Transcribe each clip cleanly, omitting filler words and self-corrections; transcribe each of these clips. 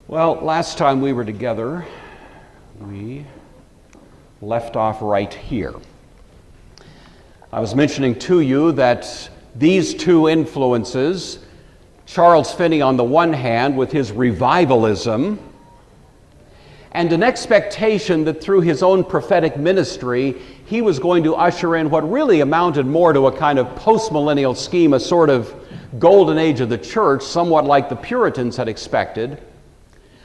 Well, last time we were together, we left off right here. I was mentioning to you that these two influences, Charles Finney on the one hand with his revivalism, and an expectation that through his own prophetic ministry, he was going to usher in what really amounted more to a kind of postmillennial scheme, a sort of golden age of the church, somewhat like the Puritans had expected.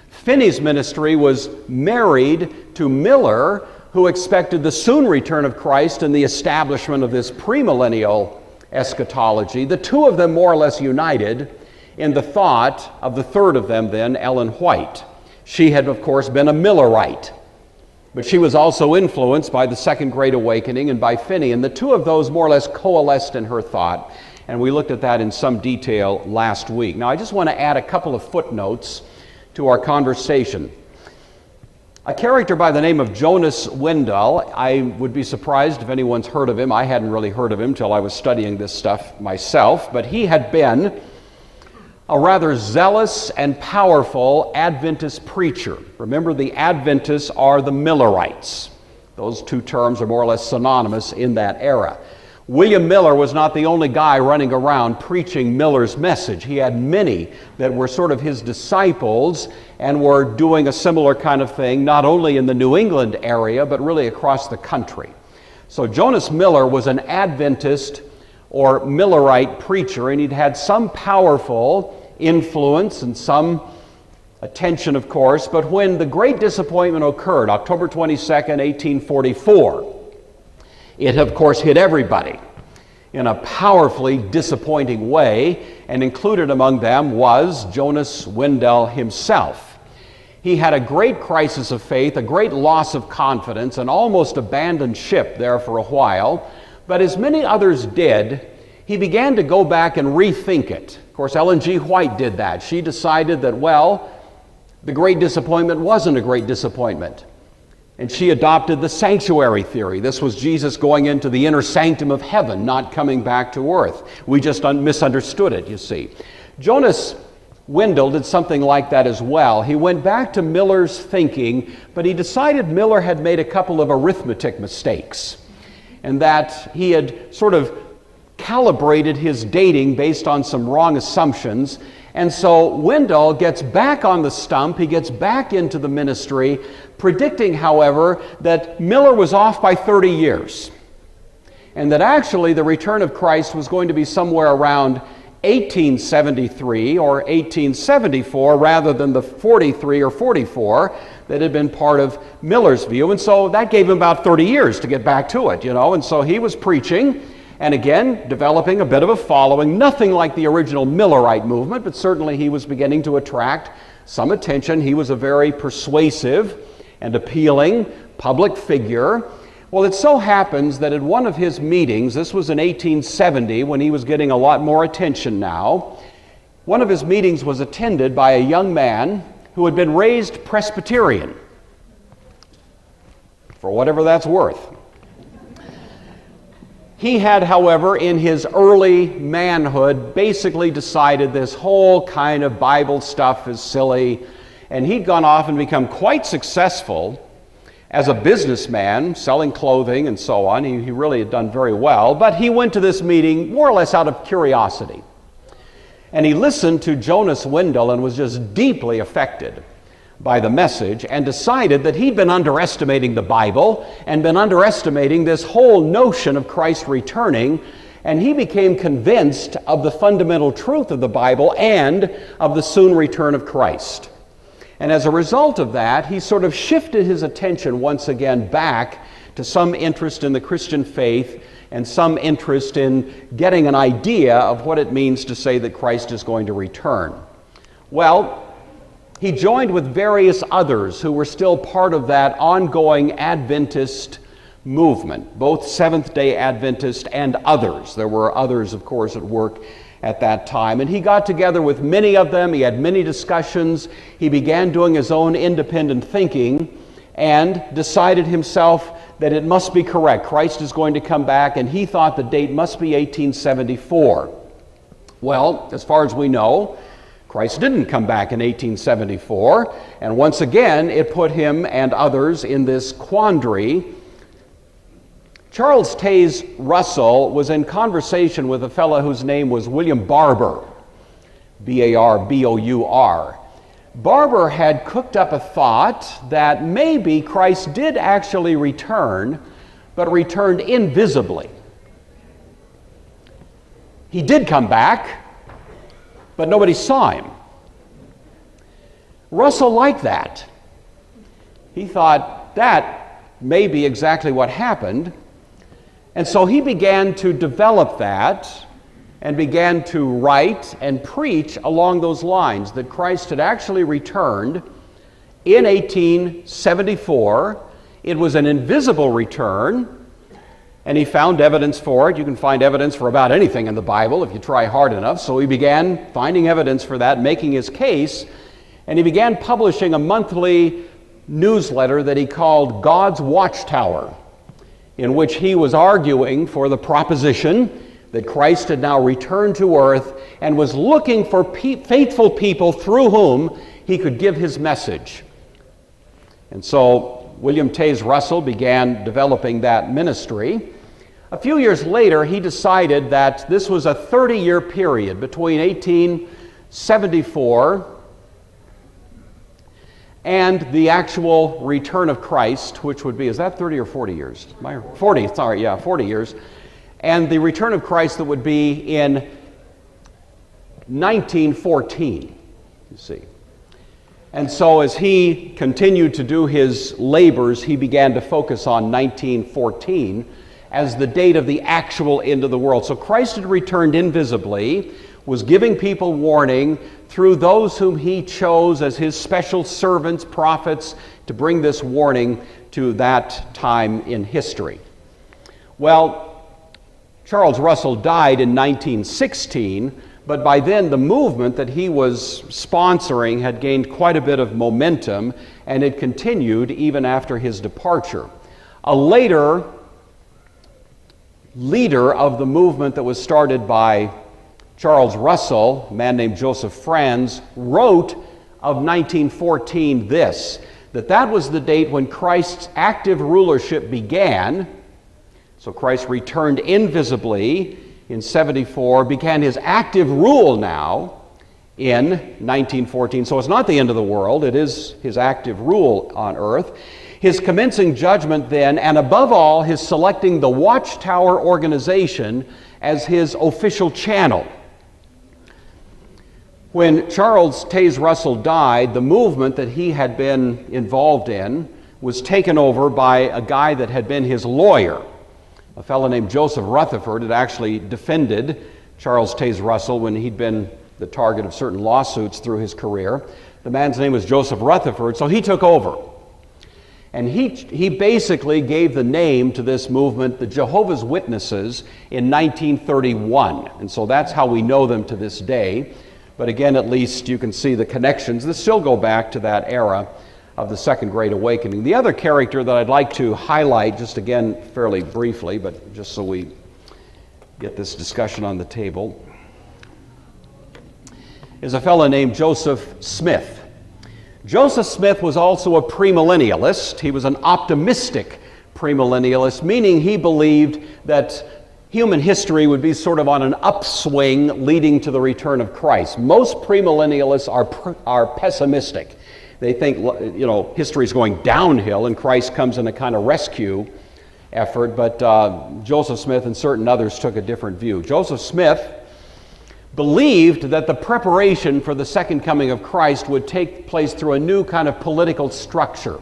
Finney's ministry was married to Miller, who expected the soon return of Christ and the establishment of this premillennial eschatology. The two of them more or less united in the thought of the third of them then, Ellen White. She had, of course, been a Millerite, but she was also influenced by the Second Great Awakening and by Finney, and the two of those more or less coalesced in her thought, and we looked at that in some detail last week. Now, I just want to add a couple of footnotes to our conversation. A character by the name of Jonas Wendell, I would be surprised if anyone's heard of him. I hadn't really heard of him till I was studying this stuff myself, but he had been a rather zealous and powerful Adventist preacher. Remember, the Adventists are the Millerites. Those two terms are more or less synonymous in that era. William Miller was not the only guy running around preaching Miller's message. He had many that were sort of his disciples and were doing a similar kind of thing, not only in the New England area, but really across the country. So Jonas Miller was an Adventist or Millerite preacher, and he'd had some powerful influence and some attention, of course, but when the Great Disappointment occurred, October 22nd, 1844, it, of course, hit everybody in a powerfully disappointing way, and included among them was Jonas Wendell himself. He had a great crisis of faith, a great loss of confidence, and almost abandoned ship there for a while, but as many others did, he began to go back and rethink it. Of course, Ellen G. White did that. She decided that, well, the Great Disappointment wasn't a great disappointment. And she adopted the sanctuary theory. This was Jesus going into the inner sanctum of heaven, not coming back to earth. We just misunderstood it, you see. Jonas Wendell did something like that as well. He went back to Miller's thinking, but he decided Miller had made a couple of arithmetic mistakes, and that he had sort of calibrated his dating based on some wrong assumptions. And so Wendell gets back on the stump, he gets back into the ministry, predicting, however, that Miller was off by 30 years, and that actually the return of Christ was going to be somewhere around 1873 or 1874 rather than the 43 or 44 that had been part of Miller's view. And so that gave him about 30 years to get back to it, and so he was preaching, and again, developing a bit of a following, nothing like the original Millerite movement, but certainly he was beginning to attract some attention. He was a very persuasive and appealing public figure. Well, it so happens that at one of his meetings, this was in 1870 when he was getting a lot more attention now, one of his meetings was attended by a young man who had been raised Presbyterian, for whatever that's worth. He had, however, in his early manhood, basically decided this whole kind of Bible stuff is silly, and he'd gone off and become quite successful as a businessman, selling clothing and so on. He really had done very well, but he went to this meeting more or less out of curiosity. And he listened to Jonas Wendell and was just deeply affected by the message, and decided that he'd been underestimating the Bible and been underestimating this whole notion of Christ returning, and he became convinced of the fundamental truth of the Bible and of the soon return of Christ. And as a result of that, he sort of shifted his attention once again back to some interest in the Christian faith and some interest in getting an idea of what it means to say that Christ is going to return. Well, he joined with various others who were still part of that ongoing Adventist movement, both Seventh-day Adventist and others. There were others, of course, at work at that time. And he got together with many of them. He had many discussions. He began doing his own independent thinking and decided himself that it must be correct. Christ is going to come back, and he thought the date must be 1874. Well, as far as we know, Christ didn't come back in 1874, and once again it put him and others in this quandary. Charles Taze Russell was in conversation with a fellow whose name was William Barber, B-A-R-B-O-U-R. Barber had cooked up a thought that maybe Christ did actually return, but returned invisibly. He did come back, but nobody saw him. Russell liked that. He thought that may be exactly what happened, and so he began to develop that and began to write and preach along those lines, that Christ had actually returned in 1874. It was an invisible return, and he found evidence for it. You can find evidence for about anything in the Bible if you try hard enough. So he began finding evidence for that, making his case, and he began publishing a monthly newsletter that he called God's Watchtower, in which he was arguing for the proposition that Christ had now returned to earth and was looking for faithful people through whom he could give his message. And so William Taze Russell began developing that ministry. A few years later, he decided that this was a 30-year period between 1874 and the actual return of Christ, which would be, is that 30 or 40 years? 40 years. And the return of Christ that would be in 1914, you see. And so as he continued to do his labors, he began to focus on 1914 as the date of the actual end of the world. So Christ had returned invisibly, was giving people warning through those whom he chose as his special servants, prophets, to bring this warning to that time in history. Well, Charles Russell died in 1916, but by then the movement that he was sponsoring had gained quite a bit of momentum, and it continued even after his departure. A later leader of the movement that was started by Charles Russell, a man named Joseph Franz, wrote of 1914 this, that was the date when Christ's active rulership began. So Christ returned invisibly in 74, began his active rule now in 1914. So it's not the end of the world, it is his active rule on earth. His commencing judgment then, and above all, his selecting the Watchtower organization as his official channel. When Charles Taze Russell died, the movement that he had been involved in was taken over by a guy that had been his lawyer. A fellow named Joseph Rutherford had actually defended Charles Taze Russell when he'd been the target of certain lawsuits through his career. The man's name was Joseph Rutherford, so he took over. And he basically gave the name to this movement, the Jehovah's Witnesses, in 1931. And so that's how we know them to this day. But again, at least you can see the connections that still go back to that era of the Second Great Awakening. The other character that I'd like to highlight, just again fairly briefly, but just so we get this discussion on the table, is a fellow named Joseph Smith. Joseph Smith was also a premillennialist. He was an optimistic premillennialist, meaning he believed that human history would be sort of on an upswing leading to the return of Christ. Most premillennialists are pessimistic. They think, history is going downhill and Christ comes in a kind of rescue effort, but Joseph Smith and certain others took a different view. Joseph Smith believed that the preparation for the second coming of Christ would take place through a new kind of political structure.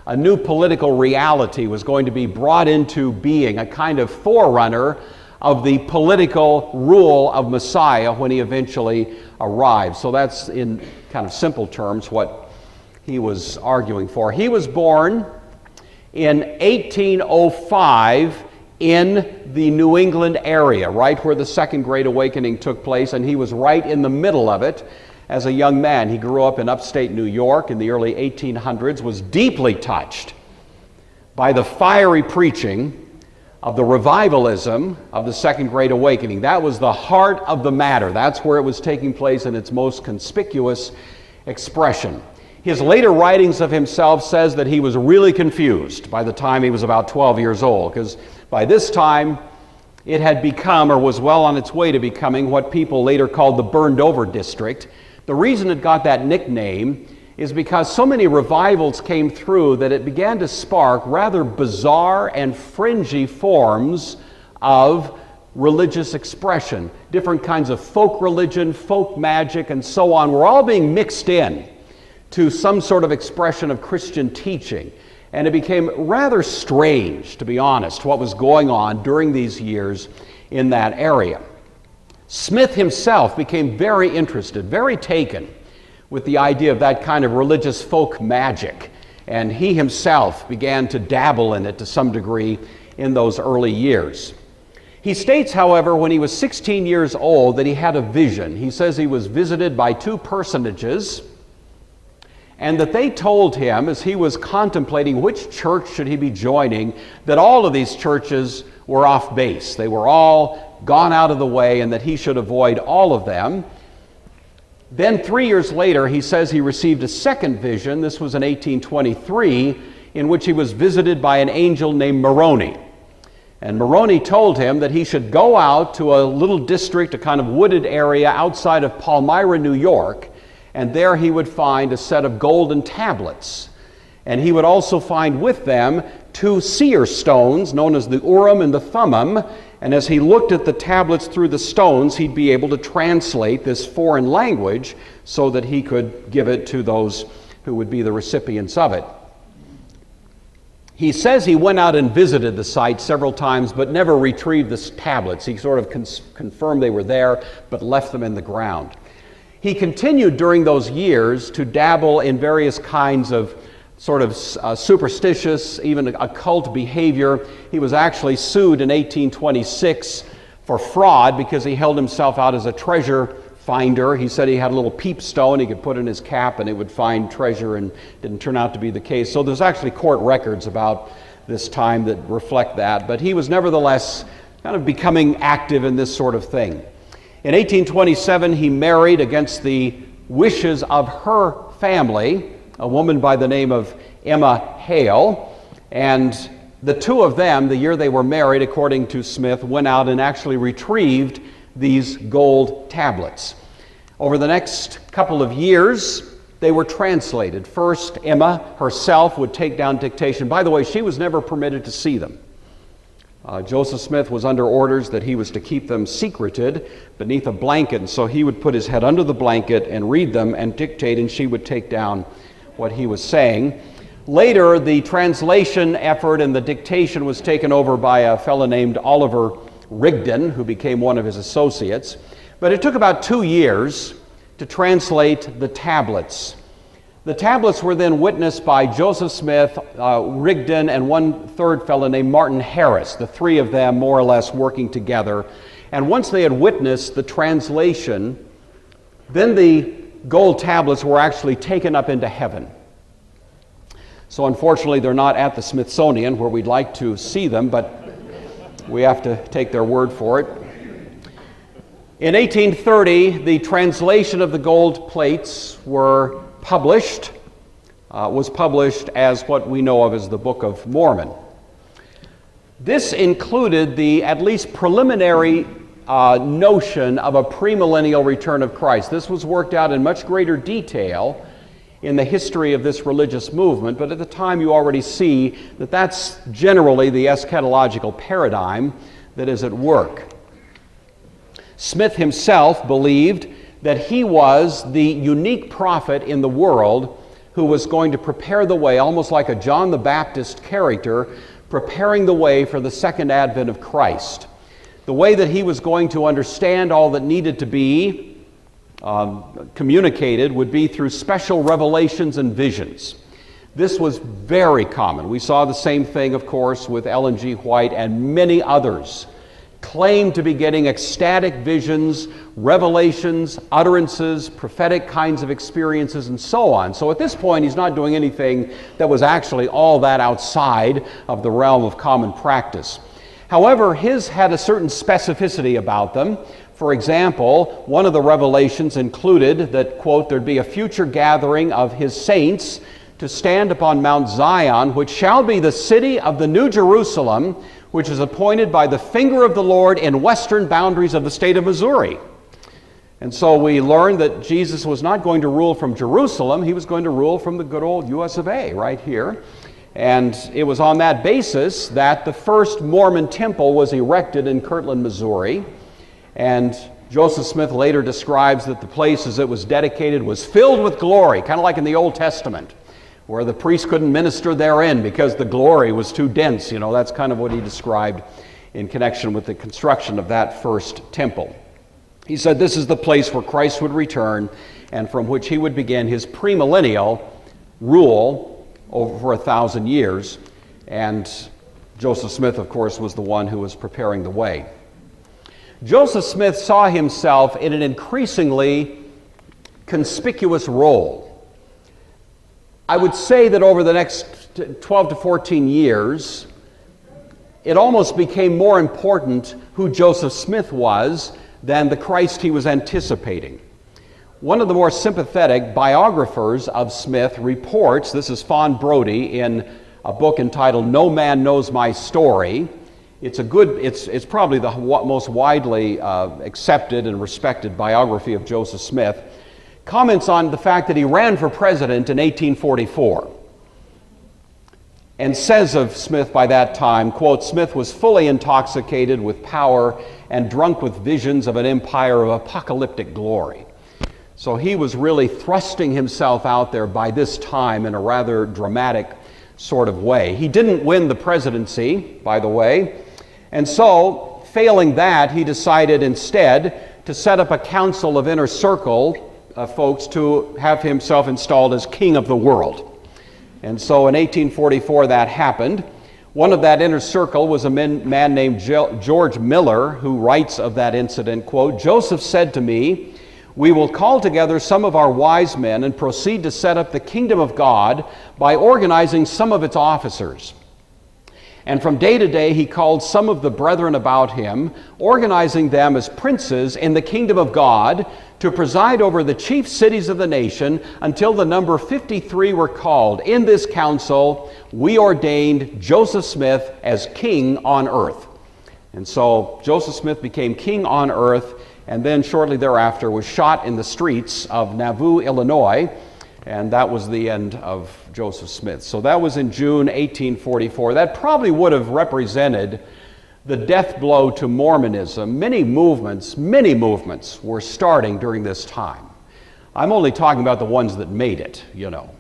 A new political reality was going to be brought into being, a kind of forerunner of the political rule of Messiah when he eventually arrived. So that's, in kind of simple terms, what he was arguing for. He was born in 1805 in the New England area, right where the Second Great Awakening took place, and he was right in the middle of it as a young man. He grew up in upstate New York in the early 1800s, was deeply touched by the fiery preaching of the revivalism of the Second Great Awakening. That was the heart of the matter. That's where it was taking place in its most conspicuous expression. His later writings of himself says that he was really confused by the time he was about 12 years old, because by this time it had become, or was well on its way to becoming, what people later called the burned over district. The reason it got that nickname is because so many revivals came through that it began to spark rather bizarre and fringy forms of religious expression. Different kinds of folk religion, folk magic, and so on were all being mixed in to some sort of expression of Christian teaching. And it became rather strange, to be honest, what was going on during these years in that area. Smith himself became very interested, very taken with the idea of that kind of religious folk magic. And he himself began to dabble in it to some degree in those early years. He states, however, when he was 16 years old that he had a vision. He says he was visited by two personages, and that they told him, as he was contemplating which church should he be joining, that all of these churches were off base. They were all gone out of the way, and that he should avoid all of them. Then 3 years later, he says he received a second vision. This was in 1823, in which he was visited by an angel named Moroni. And Moroni told him that he should go out to a little district, a kind of wooded area outside of Palmyra, New York, and there he would find a set of golden tablets. And he would also find with them two seer stones, known as the Urim and the Thummim. And as he looked at the tablets through the stones, he'd be able to translate this foreign language so that he could give it to those who would be the recipients of it. He says he went out and visited the site several times, but never retrieved the tablets. He sort of confirmed they were there, but left them in the ground. He continued during those years to dabble in various kinds of sort of superstitious, even occult behavior. He was actually sued in 1826 for fraud because he held himself out as a treasure finder. He said he had a little peep stone he could put in his cap and it would find treasure, and didn't turn out to be the case. So there's actually court records about this time that reflect that. But he was nevertheless kind of becoming active in this sort of thing. In 1827, he married against the wishes of her family, a woman by the name of Emma Hale, and the two of them, the year they were married, according to Smith, went out and actually retrieved these gold tablets. Over the next couple of years, they were translated. First, Emma herself would take down dictation. By the way, she was never permitted to see them. Joseph Smith was under orders that he was to keep them secreted beneath a blanket, and so he would put his head under the blanket and read them and dictate, and she would take down what he was saying. Later, the translation effort and the dictation was taken over by a fellow named Oliver Rigdon, who became one of his associates. But it took about 2 years to translate the tablets. The tablets were then witnessed by Joseph Smith, Rigdon, and one third fellow named Martin Harris, the three of them more or less working together. And once they had witnessed the translation, then the gold tablets were actually taken up into heaven. So unfortunately, they're not at the Smithsonian, where we'd like to see them, but we have to take their word for it. In 1830, the translation of the gold plates was published as what we know of as the Book of Mormon. This included the at least preliminary notion of a premillennial return of Christ. This was worked out in much greater detail in the history of this religious movement, but at the time you already see that that's generally the eschatological paradigm that is at work. Smith himself believed that he was the unique prophet in the world who was going to prepare the way, almost like a John the Baptist character, preparing the way for the second advent of Christ. The way that he was going to understand all that needed to be communicated would be through special revelations and visions. This was very common. We saw the same thing, of course, with Ellen G. White, and many others claimed to be getting ecstatic visions, revelations, utterances, prophetic kinds of experiences, and so on. So at this point, he's not doing anything that was actually all that outside of the realm of common practice. However, his had a certain specificity about them. For example, one of the revelations included that, quote, there'd be a future gathering of his saints to stand upon Mount Zion, which shall be the city of the New Jerusalem, which is appointed by the finger of the Lord in western boundaries of the state of Missouri. And so we learned that Jesus was not going to rule from Jerusalem, he was going to rule from the good old US of A right here. And it was on that basis that the first Mormon temple was erected in Kirtland, Missouri. And Joseph Smith later describes that the place as it was dedicated was filled with glory, kind of like in the Old Testament, where the priest couldn't minister therein because the glory was too dense. You know, that's kind of what he described in connection with the construction of that first temple. He said this is the place where Christ would return and from which he would begin his premillennial rule over 1,000 years. And Joseph Smith, of course, was the one who was preparing the way. Joseph Smith saw himself in an increasingly conspicuous role. I would say that over the next 12 to 14 years, it almost became more important who Joseph Smith was than the Christ he was anticipating. One of the more sympathetic biographers of Smith reports, this is Fawn Brody in a book entitled No Man Knows My Story. It's probably the most widely accepted and respected biography of Joseph Smith. Comments on the fact that he ran for president in 1844 and says of Smith by that time, quote, Smith was fully intoxicated with power and drunk with visions of an empire of apocalyptic glory. So he was really thrusting himself out there by this time in a rather dramatic sort of way. He didn't win the presidency, by the way, and so failing that, he decided instead to set up a council of inner circle folks to have himself installed as king of the world. And so in 1844 that happened. One of that inner circle was a man named George Miller, who writes of that incident, quote, Joseph said to me, we will call together some of our wise men and proceed to set up the kingdom of God by organizing some of its officers. And from day to day he called some of the brethren about him, organizing them as princes in the kingdom of God to preside over the chief cities of the nation until the number 53 were called. In this council we ordained Joseph Smith as king on earth. And so Joseph Smith became king on earth, and then shortly thereafter was shot in the streets of Nauvoo, Illinois. And that was the end of Joseph Smith. So that was in June 1844. That probably would have represented the death blow to Mormonism. Many movements were starting during this time. I'm only talking about the ones that made it, you know.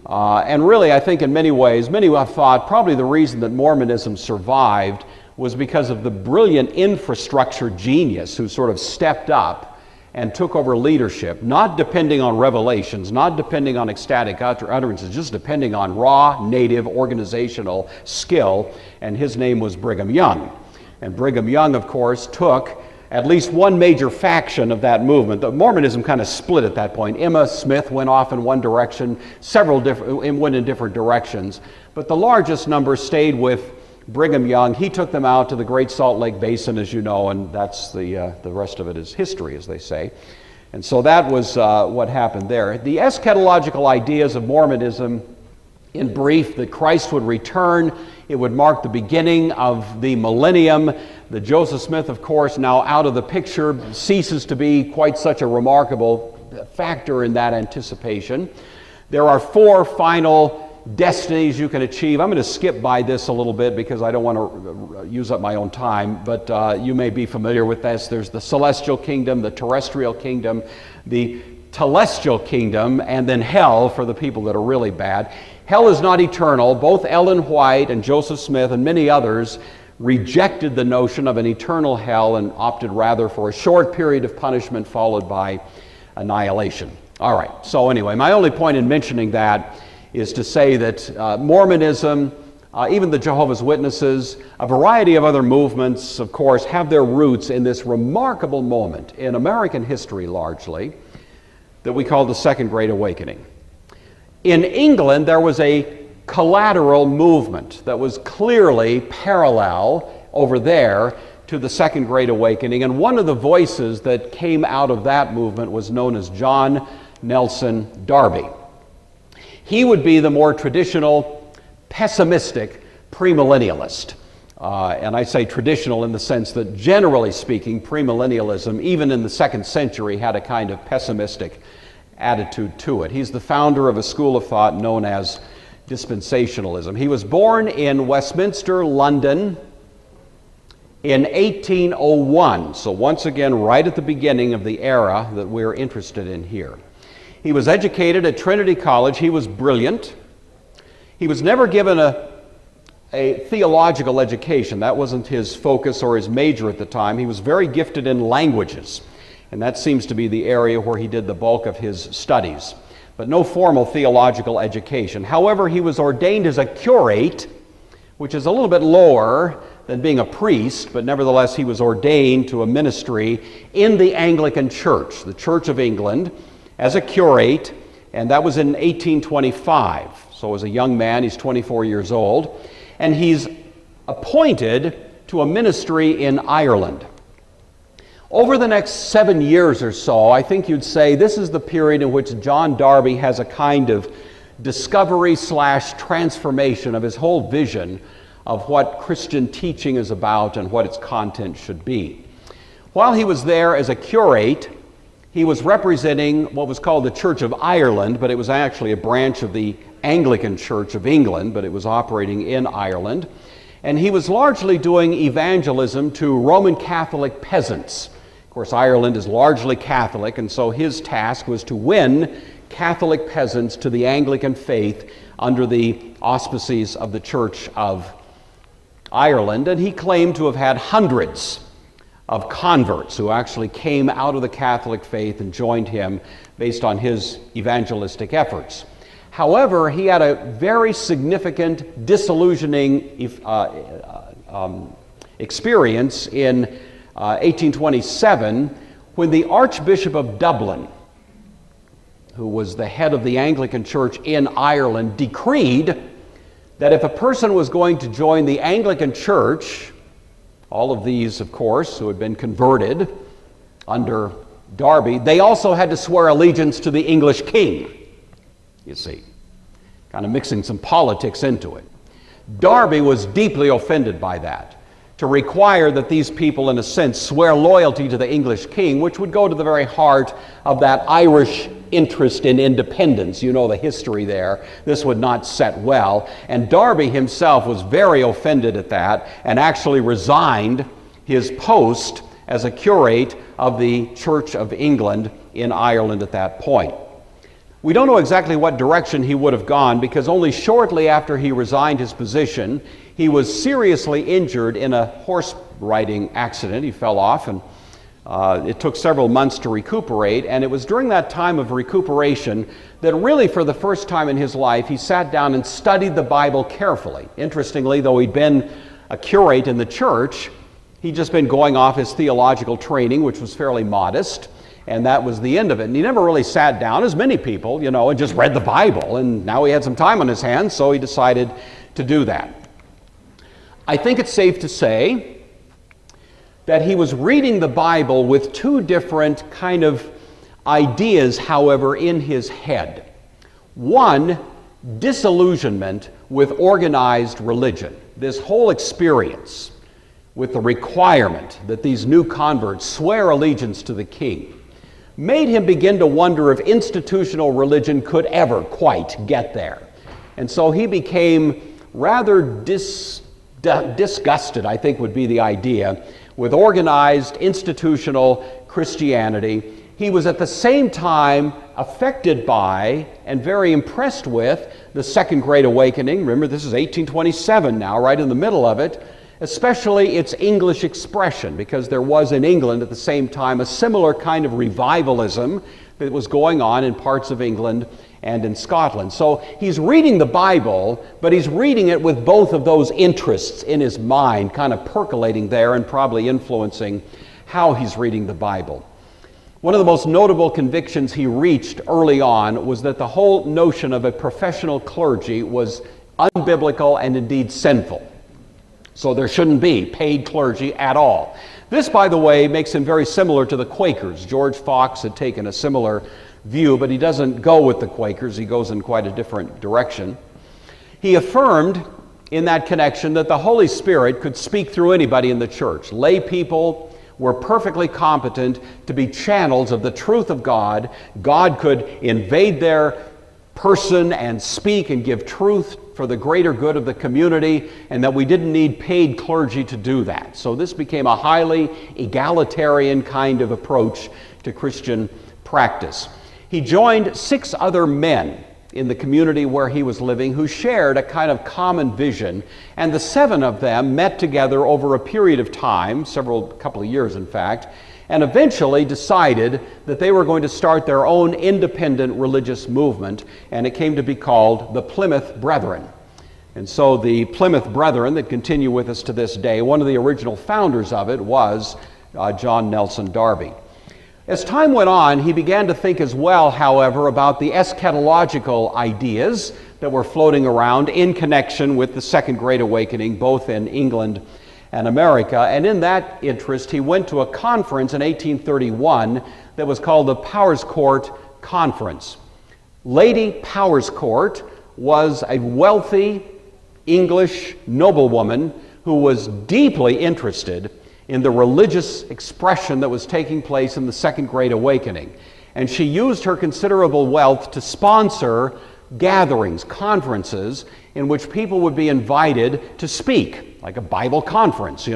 And really, I think in many ways, many have thought probably the reason that Mormonism survived was because of the brilliant infrastructure genius who sort of stepped up and took over leadership, not depending on revelations, not depending on ecstatic utterances, just depending on raw, native, organizational skill, and his name was Brigham Young. And Brigham Young, of course, took at least one major faction of that movement. The Mormonism kind of split at that point. Emma Smith went off in one direction, went in different directions, but the largest number stayed with Brigham Young. He took them out to the Great Salt Lake Basin, as you know, and that's the rest of it is history, as they say. And so that was what happened there. The eschatological ideas of Mormonism, in brief, that Christ would return, it would mark the beginning of the millennium. The Joseph Smith, of course, now out of the picture, ceases to be quite such a remarkable factor in that anticipation. There are four final destinies you can achieve. I'm going to skip by this a little bit because I don't want to use up my own time, but you may be familiar with this. There's the celestial kingdom, the terrestrial kingdom, the telestial kingdom, and then hell for the people that are really bad. Hell is not eternal. Both Ellen White and Joseph Smith and many others rejected the notion of an eternal hell and opted rather for a short period of punishment followed by annihilation. All right, so anyway, my only point in mentioning that is to say that Mormonism, even the Jehovah's Witnesses, a variety of other movements, of course, have their roots in this remarkable moment in American history largely that we call the Second Great Awakening. In England, there was a collateral movement that was clearly parallel over there to the Second Great Awakening. And one of the voices that came out of that movement was known as John Nelson Darby. He would be the more traditional, pessimistic premillennialist. And I say traditional in the sense that, generally speaking, premillennialism, even in the second century, had a kind of pessimistic attitude to it. He's the founder of a school of thought known as Dispensationalism. He was born in Westminster, London, in 1801, so once again, right at the beginning of the era that we're interested in here. He was educated at Trinity College. He was brilliant. He was never given a theological education. That wasn't his focus or his major at the time. He was very gifted in languages, and that seems to be the area where he did the bulk of his studies, but no formal theological education. However, he was ordained as a curate, which is a little bit lower than being a priest, but nevertheless he was ordained to a ministry in the Anglican Church, the Church of England, as a curate, and that was in 1825. So as a young man, he's 24 years old, and he's appointed to a ministry in Ireland. Over the next 7 years or so, I think you'd say this is the period in which John Darby has a kind of discovery/transformation of his whole vision of what Christian teaching is about and what its content should be. While he was there as a curate, he was representing what was called the Church of Ireland, but it was actually a branch of the Anglican Church of England, but it was operating in Ireland. And he was largely doing evangelism to Roman Catholic peasants. Of course, Ireland is largely Catholic, and so his task was to win Catholic peasants to the Anglican faith under the auspices of the Church of Ireland. And he claimed to have had hundreds of converts who actually came out of the Catholic faith and joined him based on his evangelistic efforts. However, he had a very significant disillusioning experience in 1827 when the Archbishop of Dublin, who was the head of the Anglican Church in Ireland, decreed that if a person was going to join the Anglican Church, all of these, of course, who had been converted under Darby, they also had to swear allegiance to the English king, you see, kind of mixing some politics into it. Darby was deeply offended by that, to require that these people, in a sense, swear loyalty to the English king, which would go to the very heart of that Irish interest in independence. You know the history there. This would not set well. And Darby himself was very offended at that and actually resigned his post as a curate of the Church of England in Ireland at that point. We don't know exactly what direction he would have gone, because only shortly after he resigned his position, he was seriously injured in a horse riding accident. He fell off, and it took several months to recuperate. And it was during that time of recuperation that really, for the first time in his life, he sat down and studied the Bible carefully. Interestingly, though he'd been a curate in the church, he'd just been going off his theological training, which was fairly modest. And that was the end of it. And he never really sat down, as many people, and just read the Bible. And now he had some time on his hands, so he decided to do that. I think it's safe to say that he was reading the Bible with two different kind of ideas, however, in his head. One, disillusionment with organized religion. This whole experience with the requirement that these new converts swear allegiance to the king made him begin to wonder if institutional religion could ever quite get there. And so he became rather disgusted, I think would be the idea, with organized institutional Christianity. He was at the same time affected by and very impressed with the Second Great Awakening. Remember, this is 1827 now, right in the middle of it. Especially its English expression, because there was in England at the same time a similar kind of revivalism that was going on in parts of England and in Scotland. So he's reading the Bible, but he's reading it with both of those interests in his mind, kind of percolating there and probably influencing how he's reading the Bible. One of the most notable convictions he reached early on was that the whole notion of a professional clergy was unbiblical and indeed sinful. So there shouldn't be paid clergy at all. This, by the way, makes him very similar to the Quakers. George Fox had taken a similar view, but he doesn't go with the Quakers. He goes in quite a different direction. He affirmed in that connection that the Holy Spirit could speak through anybody in the church. Lay people were perfectly competent to be channels of the truth of God. God could invade their person and speak and give truth for the greater good of the community, and that we didn't need paid clergy to do that. So this became a highly egalitarian kind of approach to Christian practice. He joined 6 other men in the community where he was living who shared a kind of common vision, and the 7 of them met together over a period of time, couple of years in fact, and eventually decided that they were going to start their own independent religious movement, and it came to be called the Plymouth Brethren. And so the Plymouth Brethren that continue with us to this day, one of the original founders of it was John Nelson Darby. As time went on, he began to think as well, however, about the eschatological ideas that were floating around in connection with the Second Great Awakening, both in England and America. And in that interest, he went to a conference in 1831 that was called the Powers Court Conference. Lady Powers Court was a wealthy English noblewoman who was deeply interested in the religious expression that was taking place in the Second Great Awakening. And she used her considerable wealth to sponsor gatherings, conferences, in which people would be invited to speak, like a Bible conference,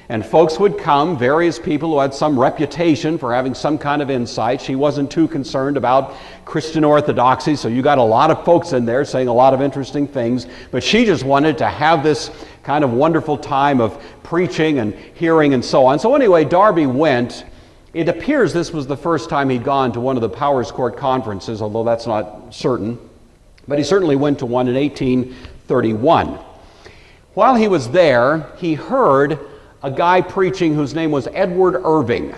And folks would come, various people who had some reputation for having some kind of insight. She wasn't too concerned about Christian orthodoxy, so you got a lot of folks in there saying a lot of interesting things, but she just wanted to have this kind of wonderful time of preaching and hearing and so on. So anyway, Darby went. It appears this was the first time he'd gone to one of the Powers Court conferences, although that's not certain. But he certainly went to one in 1831. While he was there, he heard a guy preaching whose name was Edward Irving.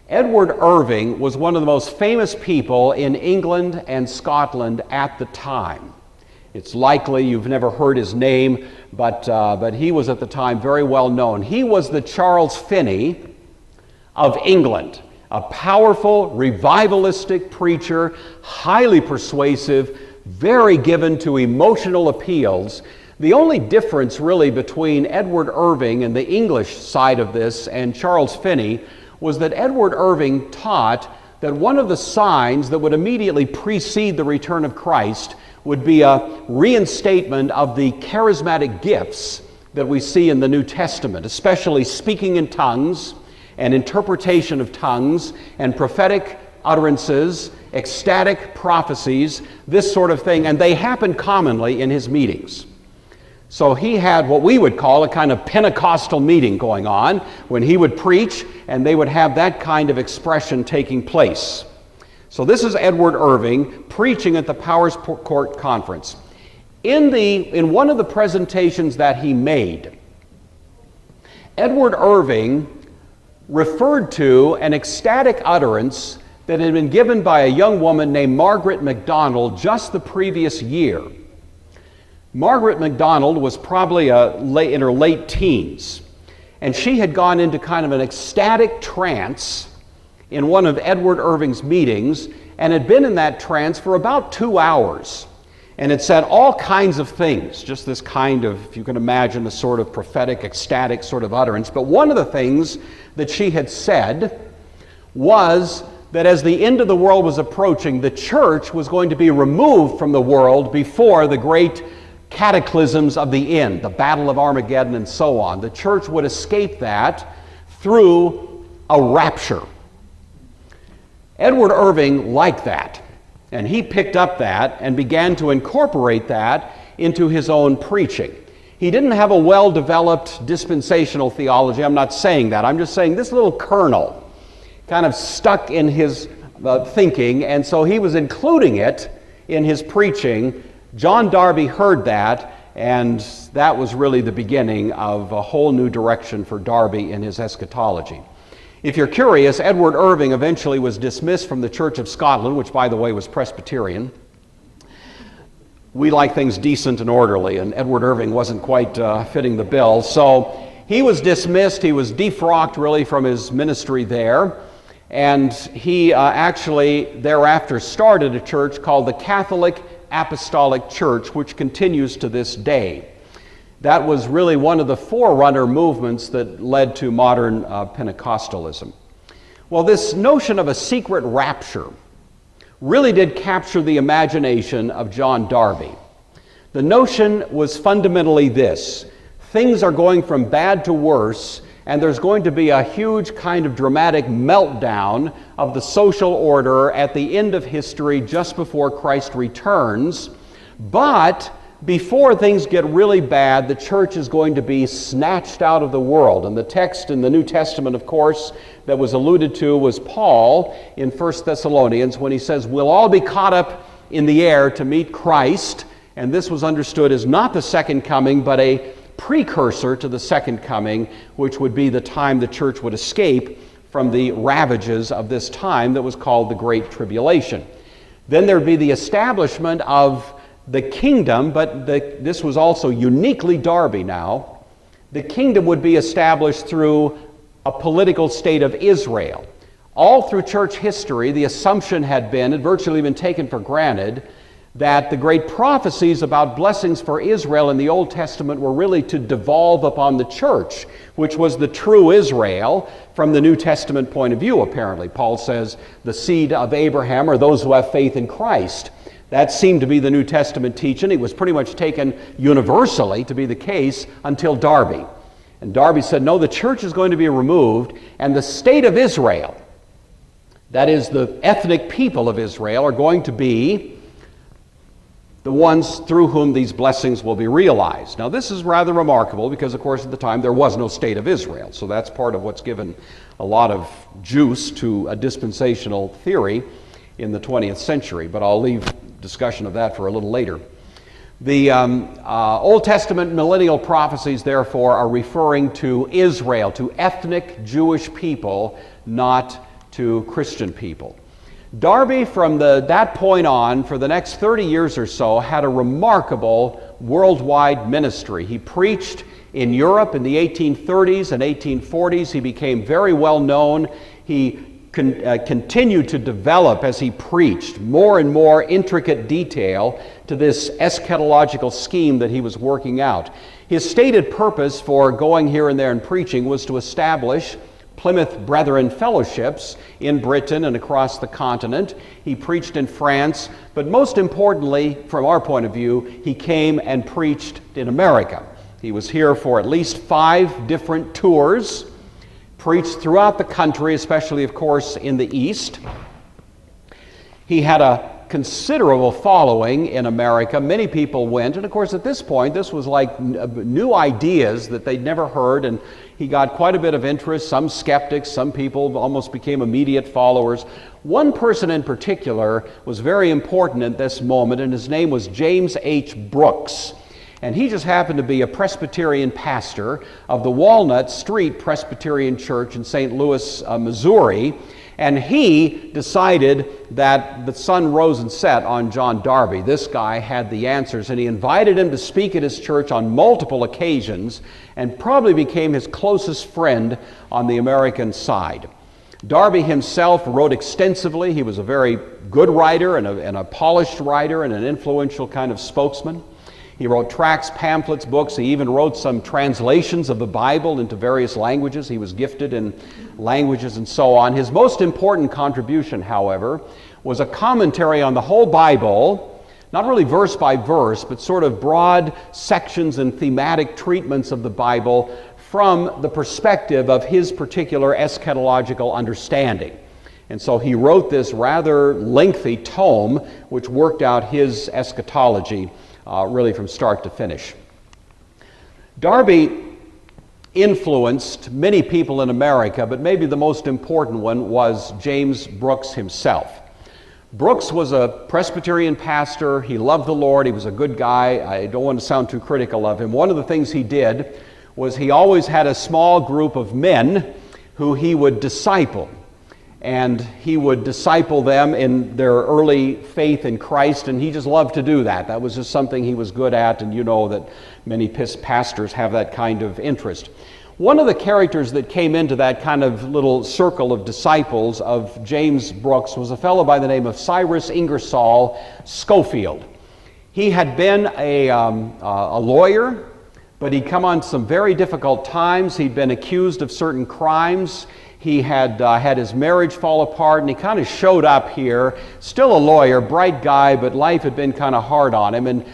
Edward Irving was one of the most famous people in England and Scotland at the time. It's likely you've never heard his name, but he was at the time very well known. He was the Charles Finney of England, a powerful, revivalistic preacher, highly persuasive, very given to emotional appeals. The only difference really between Edward Irving and the English side of this and Charles Finney was that Edward Irving taught that one of the signs that would immediately precede the return of Christ would be a reinstatement of the charismatic gifts that we see in the New Testament, especially speaking in tongues and interpretation of tongues and prophetic utterances, ecstatic prophecies, this sort of thing, and they happened commonly in his meetings. So he had what we would call a kind of Pentecostal meeting going on when he would preach, and they would have that kind of expression taking place. So this is Edward Irving preaching at the Powers Court Conference. In one of the presentations that he made, Edward Irving referred to an ecstatic utterance that had been given by a young woman named Margaret MacDonald just the previous year. Margaret MacDonald was probably in her late teens, and she had gone into kind of an ecstatic trance in one of Edward Irving's meetings, and had been in that trance for about 2 hours. And it said all kinds of things, just this kind of, if you can imagine, a sort of prophetic, ecstatic sort of utterance. But one of the things that she had said was that as the end of the world was approaching, the church was going to be removed from the world before the great cataclysms of the end, the Battle of Armageddon and so on. The church would escape that through a rapture. Edward Irving liked that, and he picked up that and began to incorporate that into his own preaching. He didn't have a well-developed dispensational theology. I'm not saying that. I'm just saying this little kernel kind of stuck in his thinking, and so he was including it in his preaching. John Darby heard that, and that was really the beginning of a whole new direction for Darby in his eschatology. If you're curious, Edward Irving eventually was dismissed from the Church of Scotland, which, by the way, was Presbyterian. we like things decent and orderly, and Edward Irving wasn't quite fitting the bill. So he was dismissed, he was defrocked really from his ministry there, and he actually thereafter started a church called the Catholic Apostolic Church, which continues to this day. That was really one of the forerunner movements that led to modern Pentecostalism. Well, this notion of a secret rapture really did capture the imagination of John Darby. The notion was fundamentally this: things are going from bad to worse, and there's going to be a huge kind of dramatic meltdown of the social order at the end of history just before Christ returns. But before things get really bad, the church is going to be snatched out of the world. And the text in the New Testament, of course, that was alluded to was Paul in 1 Thessalonians when he says, we'll all be caught up in the air to meet Christ. And this was understood as not the second coming, but a precursor to the second coming, which would be the time the church would escape from the ravages of this time that was called the Great Tribulation. Then there'd be the establishment of the kingdom, but this was also uniquely Darby now. The kingdom would be established through a political state of Israel. All through church history, the assumption had virtually been taken for granted, that the great prophecies about blessings for Israel in the Old Testament were really to devolve upon the church, which was the true Israel from the New Testament point of view, apparently. Paul says the seed of Abraham are those who have faith in Christ. That seemed to be the New Testament teaching. It was pretty much taken universally to be the case until Darby. And Darby said, no, the church is going to be removed, and the state of Israel, that is the ethnic people of Israel, are going to be the ones through whom these blessings will be realized. Now, this is rather remarkable because, of course, at the time there was no state of Israel. So that's part of what's given a lot of juice to a dispensational theory in the 20th century. But I'll leave discussion of that for a little later. The Old Testament millennial prophecies, therefore, are referring to Israel, to ethnic Jewish people, not to Christian people. Darby, from that point on, for the next 30 years or so, had a remarkable worldwide ministry. He preached in Europe in the 1830s and 1840s. He became very well known. He continued to develop, as he preached, more and more intricate detail to this eschatological scheme that he was working out. His stated purpose for going here and there and preaching was to establish Plymouth Brethren fellowships in Britain and across the continent. He preached in France, but most importantly, from our point of view, he came and preached in America. He was here for at least 5 different tours, preached throughout the country, especially, of course, in the East. He had a considerable following in America. Many people went, and of course at this point this was like new ideas that they'd never heard, and he got quite a bit of interest. Some skeptics, some people almost became immediate followers. One person in particular was very important at this moment, and his name was James H. Brooks. And he just happened to be a Presbyterian pastor of the Walnut Street Presbyterian Church in St. Louis, Missouri. And he decided that the sun rose and set on John Darby. This guy had the answers, and he invited him to speak at his church on multiple occasions and probably became his closest friend on the American side. Darby himself wrote extensively. He was a very good writer and a polished writer and an influential kind of spokesman. He wrote tracts, pamphlets, books. He even wrote some translations of the Bible into various languages. He was gifted in languages and so on. His most important contribution, however, was a commentary on the whole Bible, not really verse by verse, but sort of broad sections and thematic treatments of the Bible from the perspective of his particular eschatological understanding. And so he wrote this rather lengthy tome, which worked out his eschatology really from start to finish. Darby influenced many people in America, but maybe the most important one was James Brooks himself. Brooks was a Presbyterian pastor. He loved the Lord. He was a good guy. I don't want to sound too critical of him. One of the things he did was he always had a small group of men who he would disciple. and he would disciple them in their early faith in Christ, and he just loved to do that. That was just something he was good at, and you know that many pastors have that kind of interest. One of the characters that came into that kind of little circle of disciples of James Brooks was a fellow by the name of Cyrus Ingersoll Schofield. He had been a lawyer, but he'd come on some very difficult times. He'd been accused of certain crimes. He had had his marriage fall apart, and he kind of showed up here, still a lawyer, bright guy, but life had been kind of hard on him. And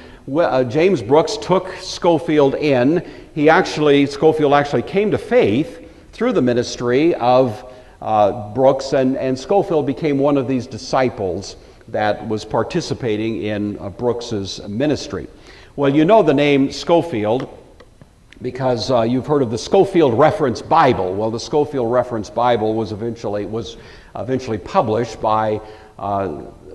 James Brooks took Schofield in. Schofield actually came to faith through the ministry of Brooks, and Schofield became one of these disciples that was participating in Brooks's ministry. Well, you know the name Schofield because you've heard of the Schofield Reference Bible. Well, the Schofield Reference Bible was eventually published by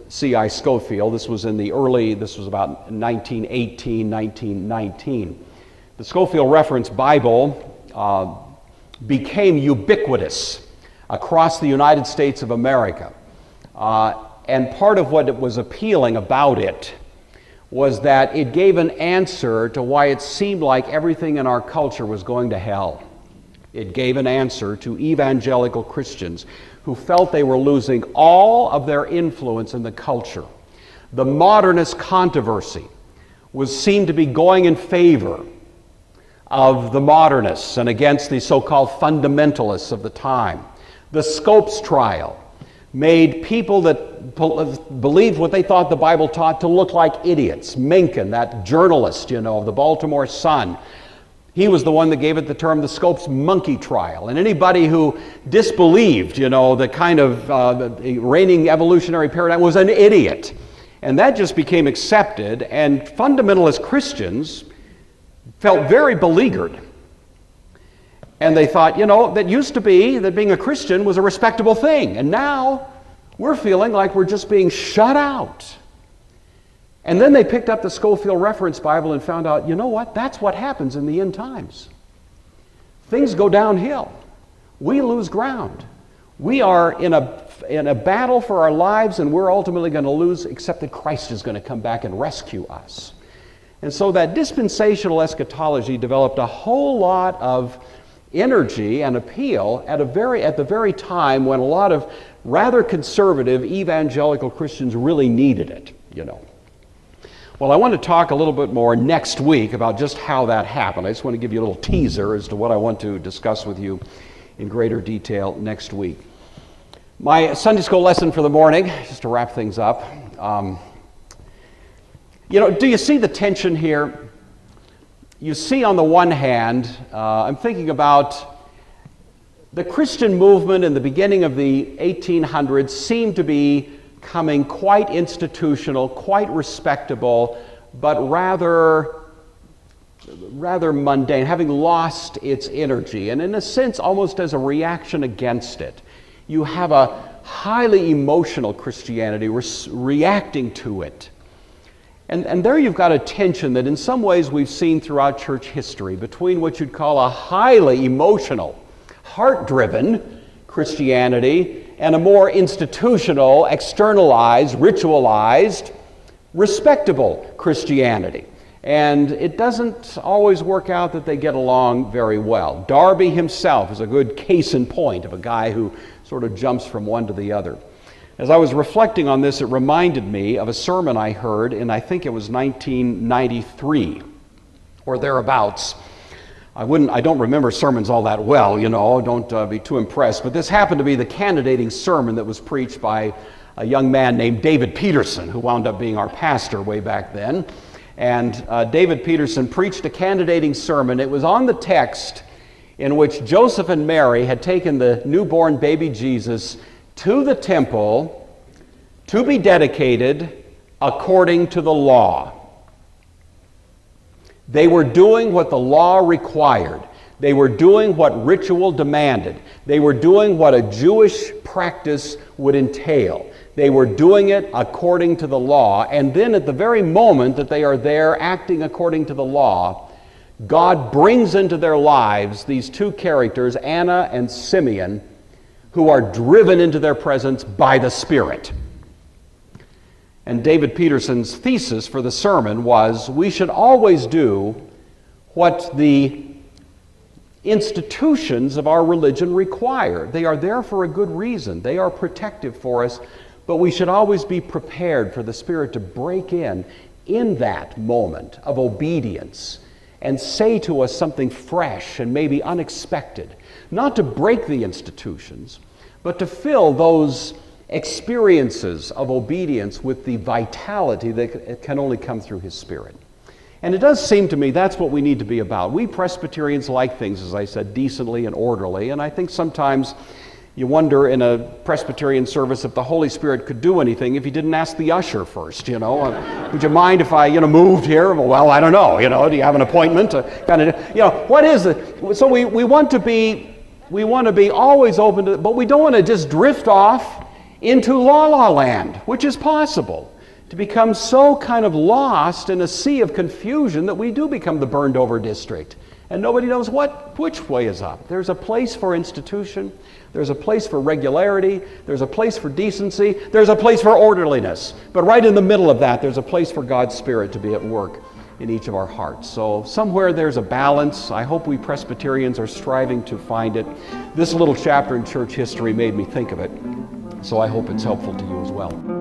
C.I. Schofield. This was about 1918, 1919. The Schofield Reference Bible became ubiquitous across the United States of America. And part of what was appealing about it was that it gave an answer to why it seemed like everything in our culture was going to hell. It gave an answer to evangelical Christians who felt they were losing all of their influence in the culture. The modernist controversy seemed to be going in favor of the modernists and against the so-called fundamentalists of the time. The Scopes trial made people that believed what they thought the Bible taught to look like idiots. Mencken, that journalist, of the Baltimore Sun, he was the one that gave it the term the Scopes monkey trial. And anybody who disbelieved, the kind of the reigning evolutionary paradigm was an idiot. And that just became accepted, and fundamentalist Christians felt very beleaguered. And they thought, that used to be that being a Christian was a respectable thing. And now we're feeling like we're just being shut out. And then they picked up the Schofield Reference Bible and found out, that's what happens in the end times. Things go downhill. We lose ground. We are in a battle for our lives, and we're ultimately going to lose, except that Christ is going to come back and rescue us. And so that dispensational eschatology developed a whole lot of energy and appeal at the very time when a lot of rather conservative evangelical Christians really needed it, Well, I want to talk a little bit more next week about just how that happened. I just want to give you a little teaser as to what I want to discuss with you in greater detail next week. My Sunday school lesson for the morning, just to wrap things up. Do you see the tension here? You see, on the one hand, I'm thinking about the Christian movement in the beginning of the 1800s seemed to be becoming quite institutional, quite respectable, but rather mundane, having lost its energy, and in a sense almost as a reaction against it. You have a highly emotional Christianity reacting to it. And there you've got a tension that in some ways we've seen throughout church history between what you'd call a highly emotional, heart-driven Christianity and a more institutional, externalized, ritualized, respectable Christianity. And it doesn't always work out that they get along very well. Darby himself is a good case in point of a guy who sort of jumps from one to the other. As I was reflecting on this, it reminded me of a sermon I heard in, I think it was 1993 or thereabouts. I don't remember sermons all that well, don't be too impressed. But this happened to be the candidating sermon that was preached by a young man named David Peterson, who wound up being our pastor way back then. And David Peterson preached a candidating sermon. It was on the text in which Joseph and Mary had taken the newborn baby Jesus to the temple to be dedicated according to the law. They were doing what the law required. They were doing what ritual demanded. They were doing what a Jewish practice would entail. They were doing it according to the law. And then at the very moment that they are there acting according to the law, God brings into their lives these two characters, Anna and Simeon, who are driven into their presence by the Spirit. And David Peterson's thesis for the sermon was, we should always do what the institutions of our religion require. They are there for a good reason. They are protective for us, but we should always be prepared for the Spirit to break in that moment of obedience and say to us something fresh and maybe unexpected. Not to break the institutions, but to fill those experiences of obedience with the vitality that can only come through His Spirit. And it does seem to me that's what we need to be about. We Presbyterians like things, as I said, decently and orderly, and I think sometimes you wonder in a Presbyterian service if the Holy Spirit could do anything if He didn't ask the usher first, you know. Would you mind if I, moved here? Well, I don't know, do you have an appointment? What is it? So we want to be always open to it, but we don't want to just drift off into la-la land, which is possible. To become so kind of lost in a sea of confusion that we do become the burned over district. And nobody knows which way is up. There's a place for institution. There's a place for regularity. There's a place for decency. There's a place for orderliness. But right in the middle of that, there's a place for God's Spirit to be at work in each of our hearts. So somewhere there's a balance. I hope we Presbyterians are striving to find it. This little chapter in church history made me think of it. So I hope it's helpful to you as well.